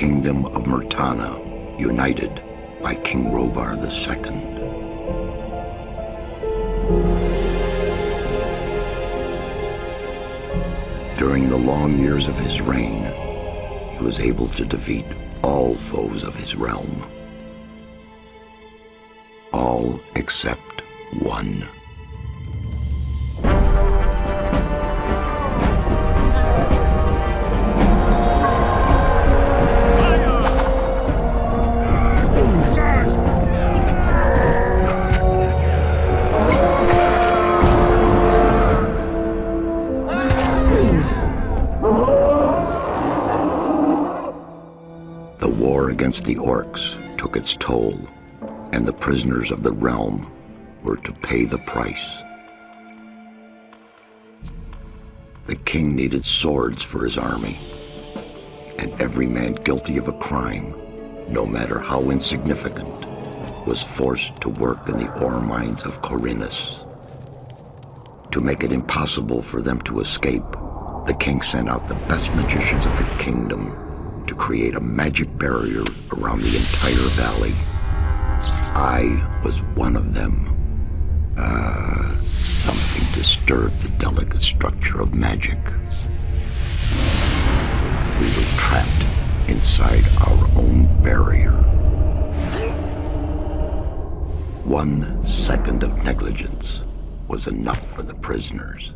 kingdom of Murtana, united by King Robar II. During the long years of his reign, he was able to defeat all foes of his realm. All except one. The war against the orcs took its toll, and the prisoners of the realm were to pay the price. The king needed swords for his army, and every man guilty of a crime, no matter how insignificant, was forced to work in the ore mines of Khorinis. To make it impossible for them to escape, the king sent out the best magicians of the kingdom to create a magic barrier around the entire valley. I was one of them. Something disturbed the delicate structure of magic. We were trapped inside our own barrier. 1 second of negligence was enough for the prisoners.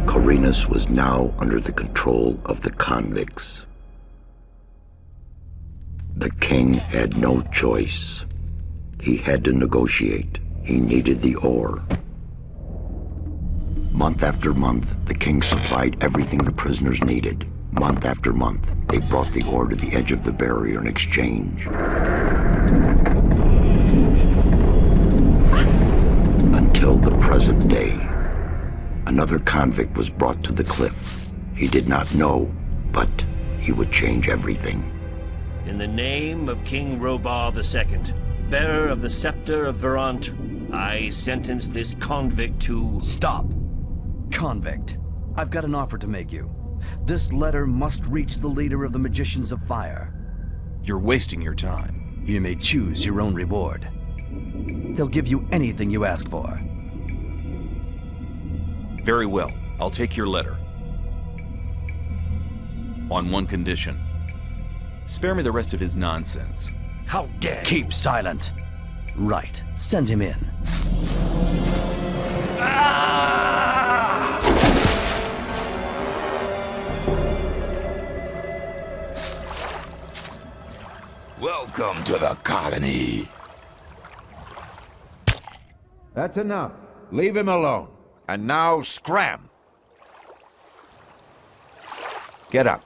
Khorinis was now under the control of the convicts. The king had no choice. He had to negotiate. He needed the ore. Month after month, the king supplied everything the prisoners needed. Month after month, they brought the ore to the edge of the barrier in exchange. Until the present day, another convict was brought to the cliff. He did not know, but he would change everything. In the name of King Robar II, bearer of the scepter of Verant, I sentence this convict to... Stop! Convict, I've got an offer to make you. This letter must reach the leader of the Magicians of Fire. You're wasting your time. You may choose your own reward. He'll give you anything you ask for. Very well, I'll take your letter. On one condition. Spare me the rest of his nonsense. How dare you! Keep silent. Right, send him in. Welcome to the colony. That's enough. Leave him alone. And now scram. Get up.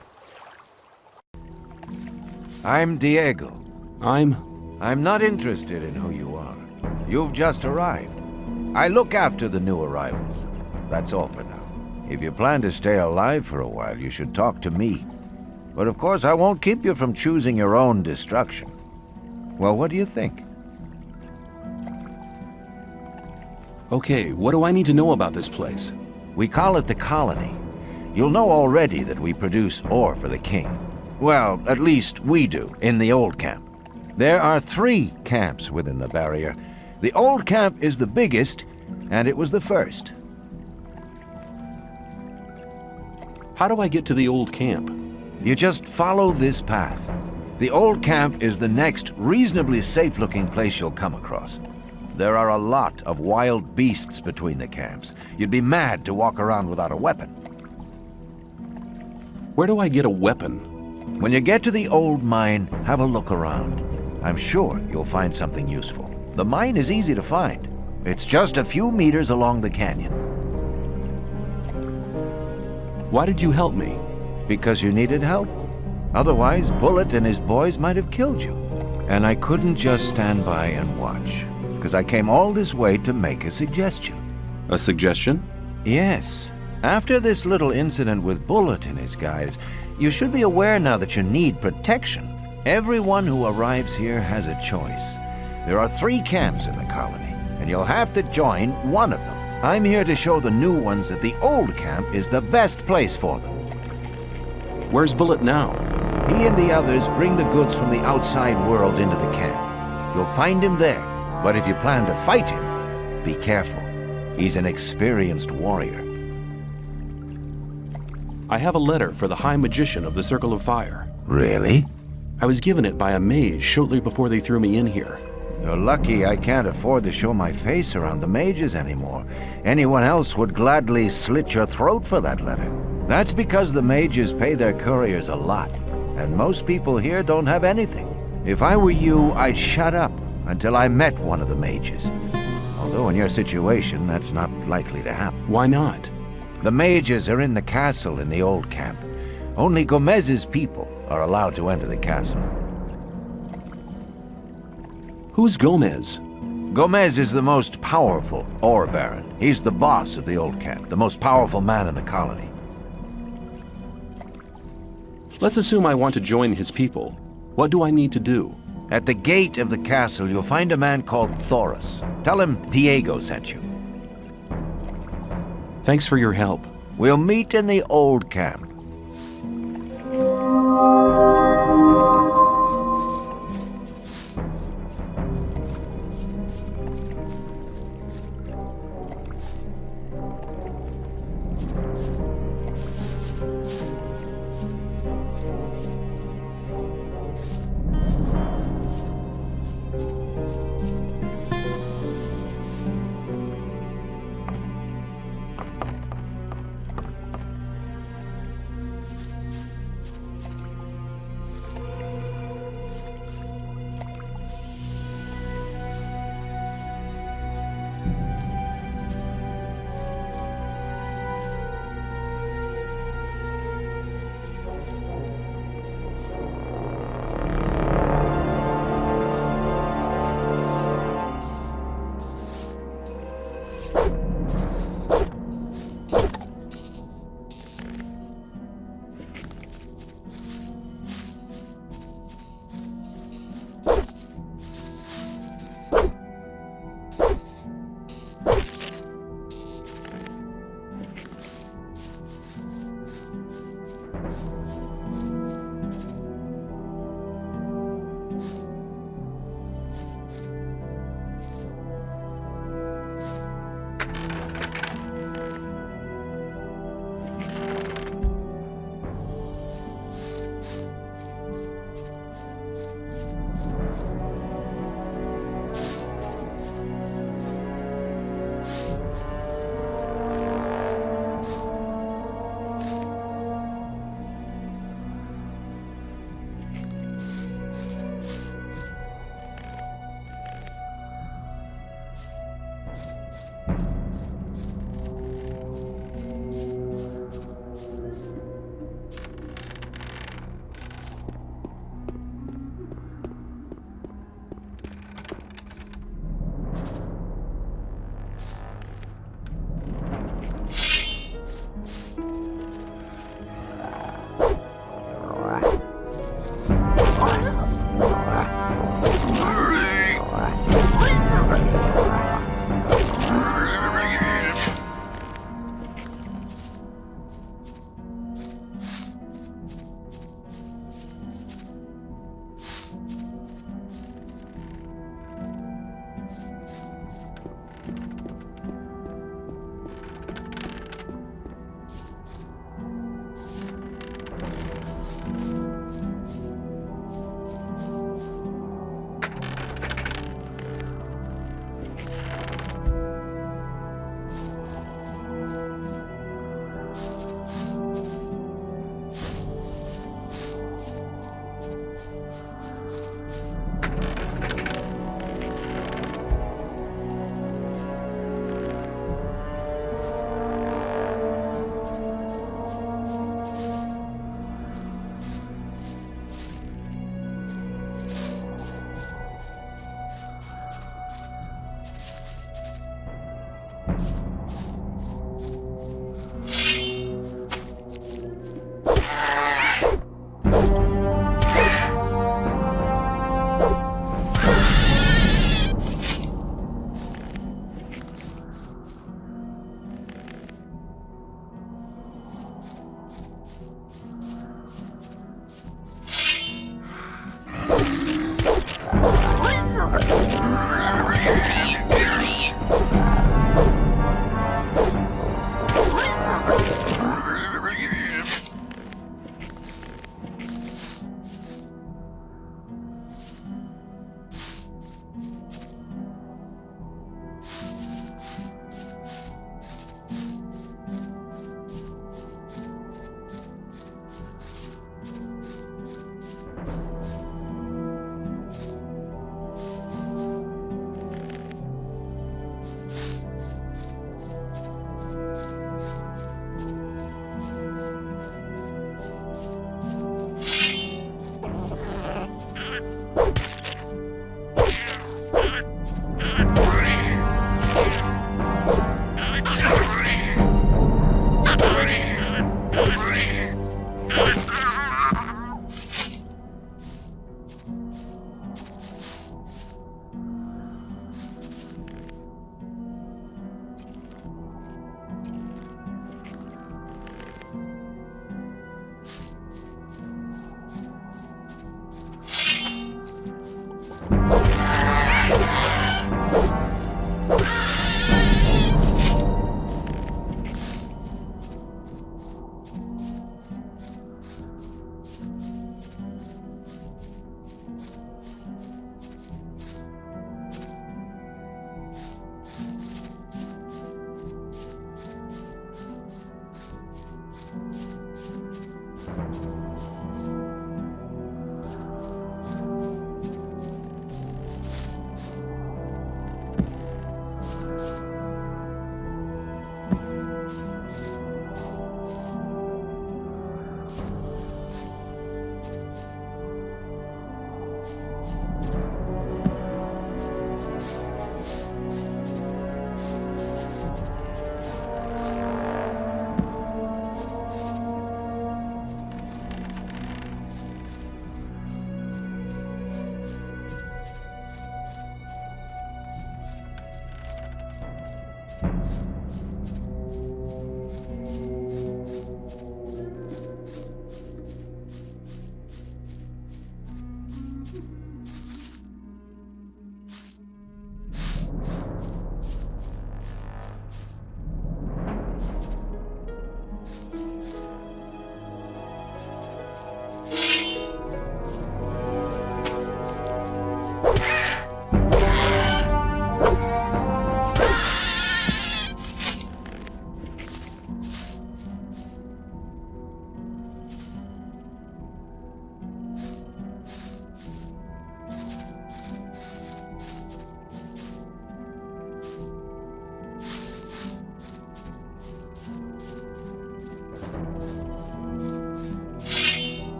I'm Diego. I'm not interested in who you are. You've just arrived. I look after the new arrivals. That's all for now. If you plan to stay alive for a while, you should talk to me. But of course, I won't keep you from choosing your own destruction. Well, what do you think? Okay, what do I need to know about this place? We call it the colony. You'll know already that we produce ore for the king. Well, at least we do, in the old camp. There are 3 camps within the barrier. The old camp is the biggest, and it was the first. How do I get to the old camp? You just follow this path. The old camp is the next reasonably safe-looking place you'll come across. There are a lot of wild beasts between the camps. You'd be mad to walk around without a weapon. Where do I get a weapon? When you get to the old mine, have a look around. I'm sure you'll find something useful. The mine is easy to find. It's just a few meters along the canyon. Why did you help me? Because you needed help. Otherwise, Bullet and his boys might have killed you. And I couldn't just stand by and watch, because I came all this way to make a suggestion. A suggestion? Yes. After this little incident with Bullet and his guys, you should be aware now that you need protection. Everyone who arrives here has a choice. There are 3 camps in the colony, and you'll have to join one of them. I'm here to show the new ones that the old camp is the best place for them. Where's Bullet now? He and the others bring the goods from the outside world into the camp. You'll find him there, but if you plan to fight him, be careful. He's an experienced warrior. I have a letter for the High Magician of the Circle of Fire. Really? I was given it by a mage shortly before they threw me in here. You're lucky I can't afford to show my face around the mages anymore. Anyone else would gladly slit your throat for that letter. That's because the mages pay their couriers a lot, and most people here don't have anything. If I were you, I'd shut up until I met one of the mages. Although in your situation, that's not likely to happen. Why not? The mages are in the castle in the old camp. Only Gomez's people are allowed to enter the castle. Who's Gomez? Gomez is the most powerful ore baron. He's the boss of the old camp, the most powerful man in the colony. Let's assume I want to join his people. What do I need to do? At the gate of the castle, you'll find a man called Thoris. Tell him Diego sent you. Thanks for your help. We'll meet in the old camp.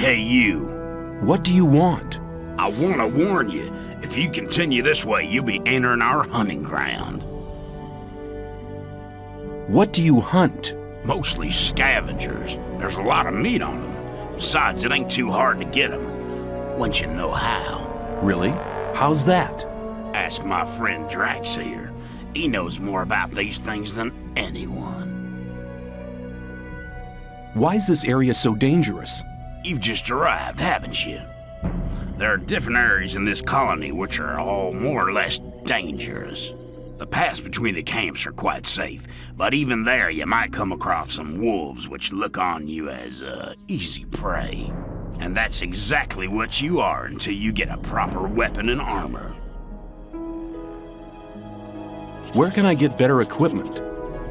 Hey, you. What do you want? I want to warn you. If you continue this way, you'll be entering our hunting ground. What do you hunt? Mostly scavengers. There's a lot of meat on them. Besides, it ain't too hard to get them. Once you know how. Really? How's that? Ask my friend Drax here. He knows more about these things than anyone. Why is this area so dangerous? You've just arrived, haven't you? There are different areas in this colony which are all more or less dangerous. The paths between the camps are quite safe, but even there you might come across some wolves which look on you as easy prey. And that's exactly what you are until you get a proper weapon and armor. Where can I get better equipment?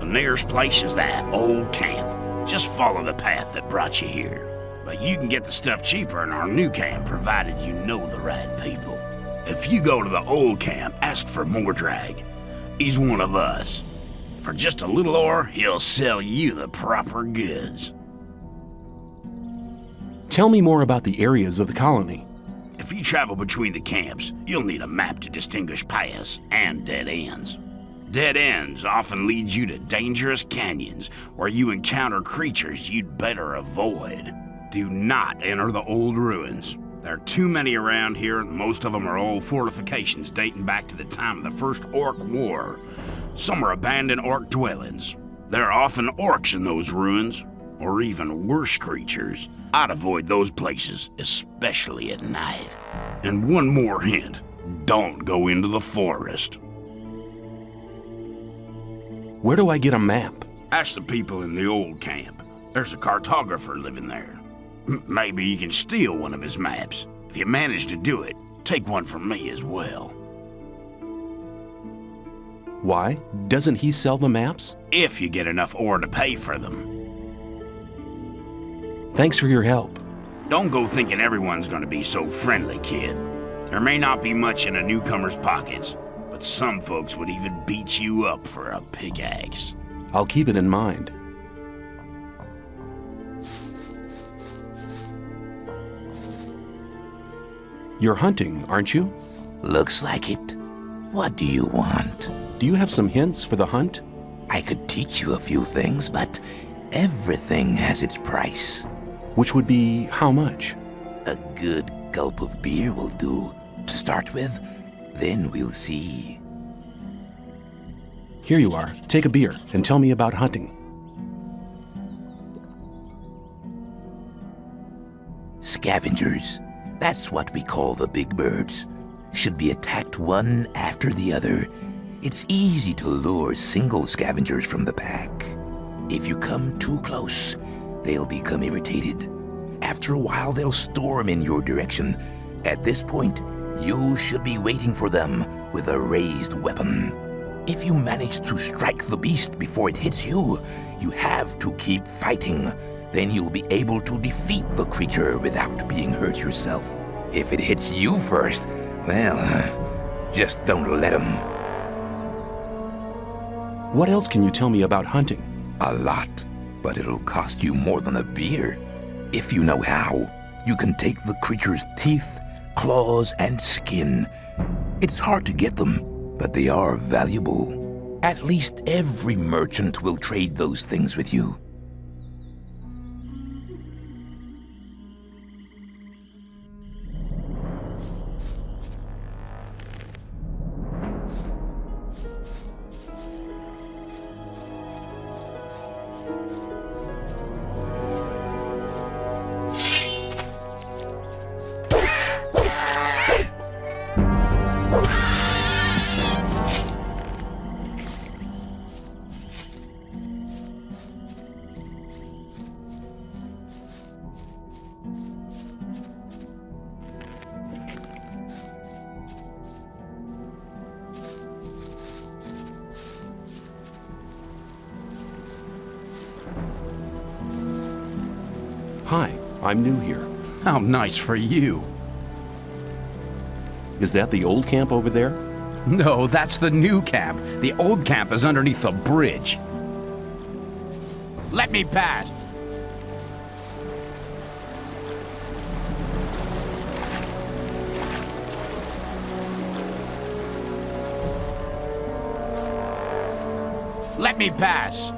The nearest place is that old camp. Just follow the path that brought you here. But you can get the stuff cheaper in our new camp, provided you know the right people. If you go to the old camp, ask for Mordrag. He's one of us. For just a little ore, he'll sell you the proper goods. Tell me more about the areas of the colony. If you travel between the camps, you'll need a map to distinguish paths and dead ends. Dead ends often lead you to dangerous canyons where you encounter creatures you'd better avoid. Do not enter the old ruins. There are too many around here, and most of them are old fortifications dating back to the time of the First Orc War. Some are abandoned orc dwellings. There are often orcs in those ruins, or even worse creatures. I'd avoid those places, especially at night. And one more hint, don't go into the forest. Where do I get a map? Ask the people in the old camp. There's a cartographer living there. Maybe you can steal one of his maps. If you manage to do it, take one from me as well. Why? Doesn't he sell the maps? If you get enough ore to pay for them. Thanks for your help. Don't go thinking everyone's gonna be so friendly, kid. There may not be much in a newcomer's pockets, but some folks would even beat you up for a pickaxe. I'll keep it in mind. You're hunting, aren't you? Looks like it. What do you want? Do you have some hints for the hunt? I could teach you a few things, but everything has its price. Which would be how much? A good gulp of beer will do to start with. Then we'll see. Here you are. Take a beer and tell me about hunting. Scavengers. That's what we call the big birds. Should be attacked one after the other. It's easy to lure single scavengers from the pack. If you come too close, they'll become irritated. After a while, they'll storm in your direction. At this point, you should be waiting for them with a raised weapon. If you manage to strike the beast before it hits you, you have to keep fighting. Then you'll be able to defeat the creature without being hurt yourself. If it hits you first, well, just don't let him. What else can you tell me about hunting? A lot, but it'll cost you more than a beer. If you know how, you can take the creature's teeth, claws, and skin. It's hard to get them, but they are valuable. At least every merchant will trade those things with you. Hi, I'm new here. How nice for you. Is that the old camp over there? No, that's the new camp. The old camp is underneath the bridge. Let me pass. Let me pass.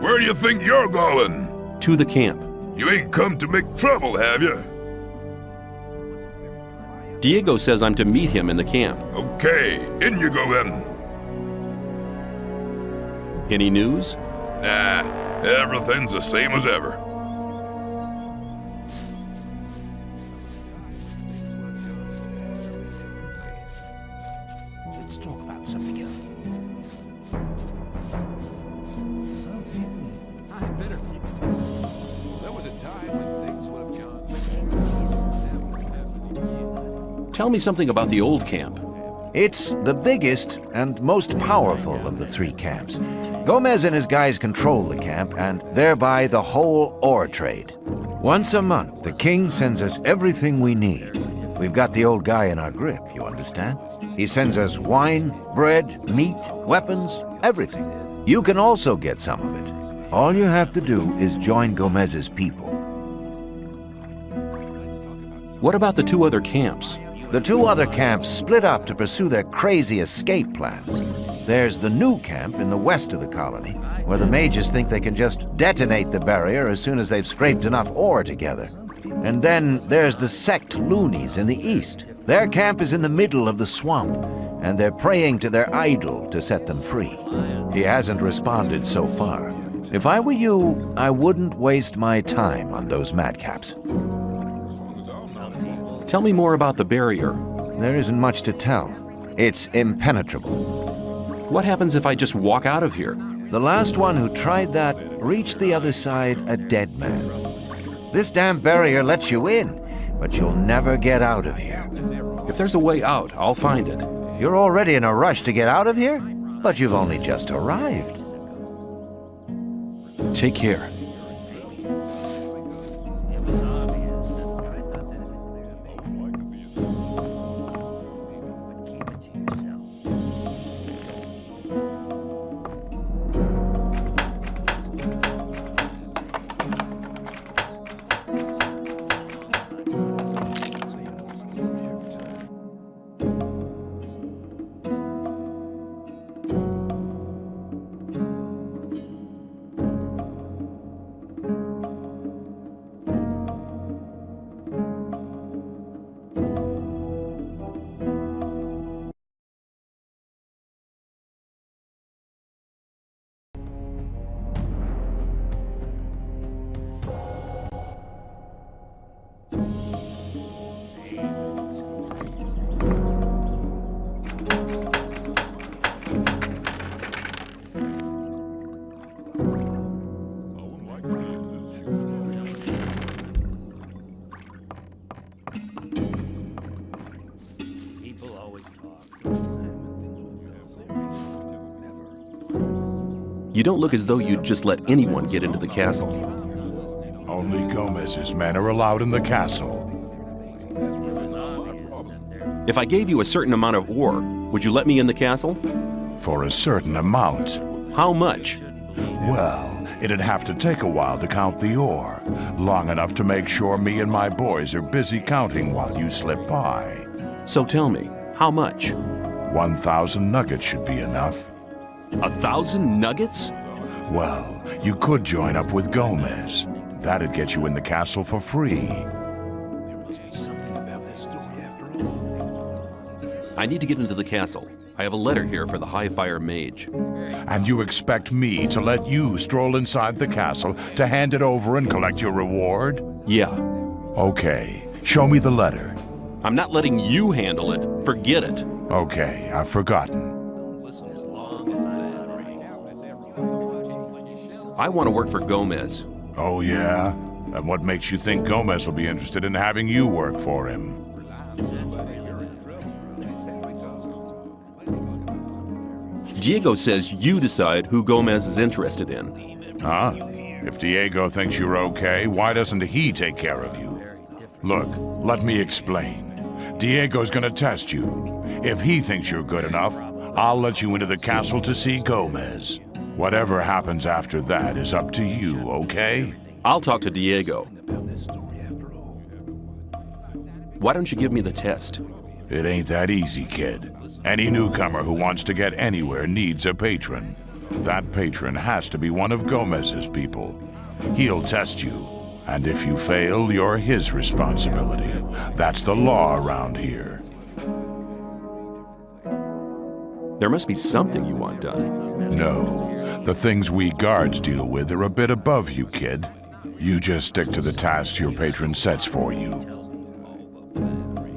Where do you think you're going? To the camp. You ain't come to make trouble, have you? Diego says I'm to meet him in the camp. Okay, in you go then. Any news? Nah, everything's the same as ever. Let's talk about something else. Some people, I better keep. There was a time when things would have gone. Tell me something about the old camp. It's the biggest and most powerful of the three camps. Gomez and his guys control the camp and thereby the whole ore trade. Once a month, the king sends us everything we need. We've got the old guy in our grip, you understand? He sends us wine, bread, meat, weapons, everything. You can also get some of it. All you have to do is join Gomez's people. What about the two other camps? The two other camps split up to pursue their crazy escape plans. There's the new camp in the west of the colony, where the mages think they can just detonate the barrier as soon as they've scraped enough ore together. And then there's the sect loonies in the east. Their camp is in the middle of the swamp, and they're praying to their idol to set them free. He hasn't responded so far. If I were you, I wouldn't waste my time on those madcaps. Tell me more about the barrier. There isn't much to tell. It's impenetrable. What happens if I just walk out of here? The last one who tried that reached the other side a dead man. This damn barrier lets you in, but you'll never get out of here. If there's a way out, I'll find it. You're already in a rush to get out of here? But you've only just arrived. Take care. You don't look as though you'd just let anyone get into the castle. Only Gomez's men are allowed in the castle. If I gave you a certain amount of ore, would you let me in the castle? For a certain amount. How much? Well, it'd have to take a while to count the ore. Long enough to make sure me and my boys are busy counting while you slip by. So tell me, how much? 1,000 nuggets should be enough. 1,000 nuggets? Well, you could join up with Gomez. That'd get you in the castle for free. There must be something about that story after all. I need to get into the castle. I have a letter here for the High Fire Mage. And you expect me to let you stroll inside the castle to hand it over and collect your reward? Yeah. Okay, show me the letter. I'm not letting you handle it. Forget it. Okay, I've forgotten. I want to work for Gomez. Oh, yeah? And what makes you think Gomez will be interested in having you work for him? Diego says you decide who Gomez is interested in. Huh? If Diego thinks you're okay, why doesn't he take care of you? Look, let me explain. Diego's gonna test you. If he thinks you're good enough, I'll let you into the castle to see Gomez. Whatever happens after that is up to you, okay? I'll talk to Diego. Why don't you give me the test? It ain't that easy, kid. Any newcomer who wants to get anywhere needs a patron. That patron has to be one of Gomez's people. He'll test you, and if you fail, you're his responsibility. That's the law around here. There must be something you want done. No, the things we guards deal with are a bit above you, kid. You just stick to the tasks your patron sets for you.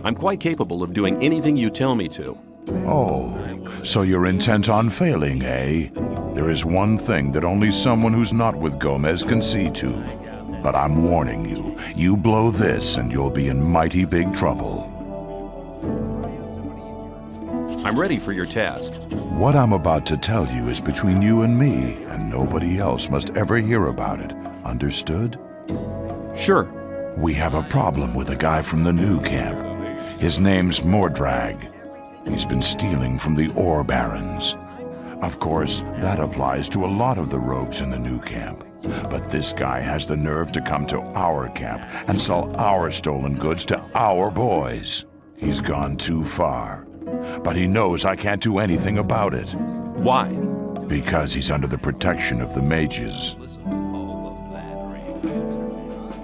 I'm quite capable of doing anything you tell me to. Oh, so you're intent on failing, eh? There is one thing that only someone who's not with Gomez can see to. But I'm warning you, you blow this and you'll be in mighty big trouble. I'm ready for your task. What I'm about to tell you is between you and me, and nobody else must ever hear about it. Understood? Sure. We have a problem with a guy from the new camp. His name's Mordrag. He's been stealing from the ore barons. Of course, that applies to a lot of the rogues in the new camp. But this guy has the nerve to come to our camp and sell our stolen goods to our boys. He's gone too far. But he knows I can't do anything about it. Why? Because he's under the protection of the mages.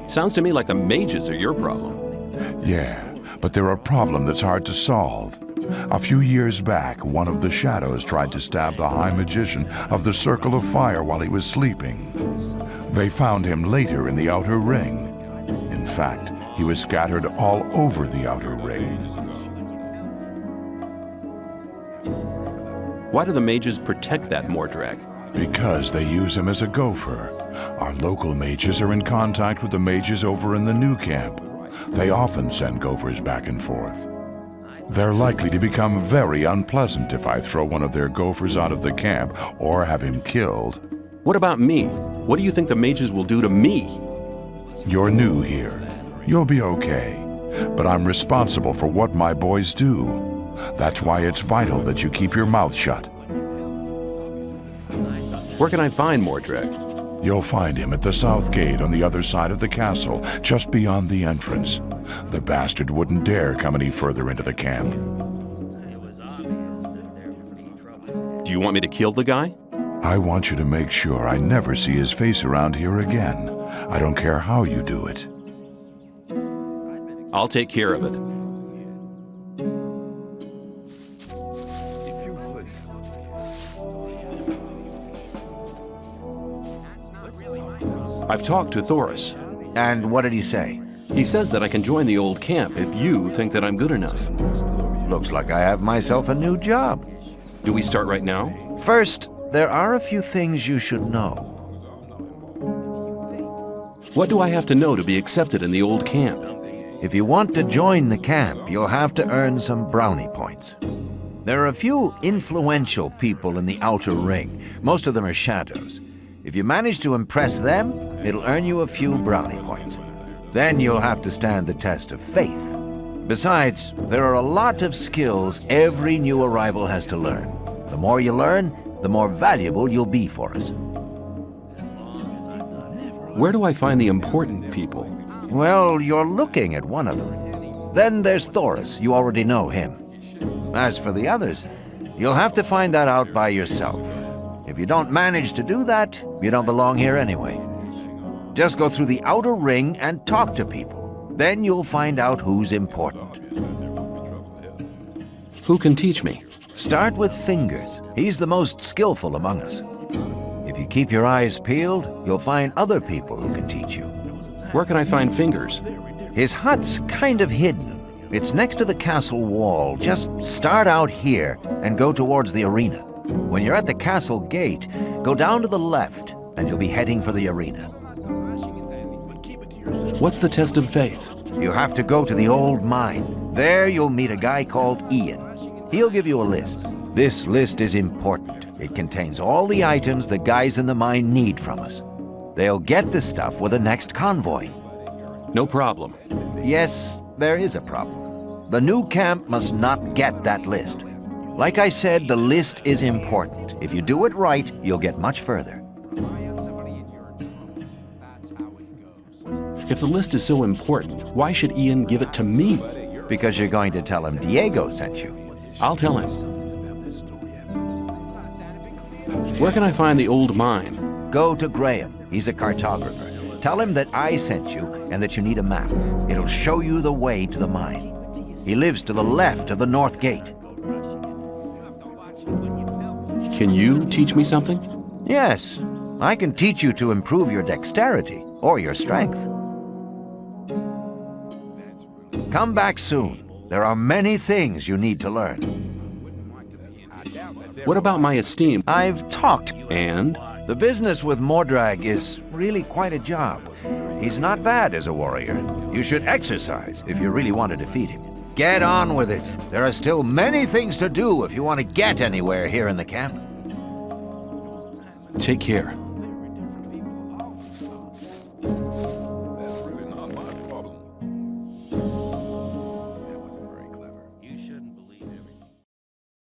Sounds to me like the mages are your problem. Yeah, but they're a problem that's hard to solve. A few years back, one of the shadows tried to stab the High Magician of the Circle of Fire while he was sleeping. They found him later in the Outer Ring. In fact, he was scattered all over the Outer Ring. Why do the mages protect that Mordrag? Because they use him as a gopher. Our local mages are in contact with the mages over in the new camp. They often send gophers back and forth. They're likely to become very unpleasant if I throw one of their gophers out of the camp or have him killed. What about me? What do you think the mages will do to me? You're new here. You'll be okay. But I'm responsible for what my boys do. That's why it's vital that you keep your mouth shut. Where can I find Mordrag? You'll find him at the south gate on the other side of the castle, just beyond the entrance. The bastard wouldn't dare come any further into the camp. Do you want me to kill the guy? I want you to make sure I never see his face around here again. I don't care how you do it. I'll take care of it. I've talked to Thoris. And what did he say? He says that I can join the old camp if you think that I'm good enough. Looks like I have myself a new job. Do we start right now? First, there are a few things you should know. What do I have to know to be accepted in the old camp? If you want to join the camp, you'll have to earn some brownie points. There are a few influential people in the Outer Ring. Most of them are shadows. If you manage to impress them, it'll earn you a few brownie points. Then you'll have to stand the test of faith. Besides, there are a lot of skills every new arrival has to learn. The more you learn, the more valuable you'll be for us. Where do I find the important people? Well, you're looking at one of them. Then there's Thoris. You already know him. As for the others, you'll have to find that out by yourself. If you don't manage to do that, you don't belong here anyway. Just go through the Outer Ring and talk to people. Then you'll find out who's important. Who can teach me? Start with Fingers. He's the most skillful among us. If you keep your eyes peeled, you'll find other people who can teach you. Where can I find Fingers? His hut's kind of hidden. It's next to the castle wall. Just start out here and go towards the arena. When you're at the castle gate, go down to the left and you'll be heading for the arena. What's the test of faith? You have to go to the old mine. There you'll meet a guy called Ian. He'll give you a list. This list is important. It contains all the items the guys in the mine need from us. They'll get the stuff with the next convoy. No problem. Yes, there is a problem. The new camp must not get that list. Like I said, the list is important. If you do it right, you'll get much further. If the list is so important, why should Ian give it to me? Because you're going to tell him Diego sent you. I'll tell him. Where can I find the old mine? Go to Graham. He's a cartographer. Tell him that I sent you and that you need a map. It'll show you the way to the mine. He lives to the left of the north gate. Can you teach me something? Yes, I can teach you to improve your dexterity or your strength. Come back soon. There are many things you need to learn. What about my esteem? I've talked. And? The business with Mordrag is really quite a job. He's not bad as a warrior. You should exercise if you really want to defeat him. Get on with it. There are still many things to do if you want to get anywhere here in the camp. Take care.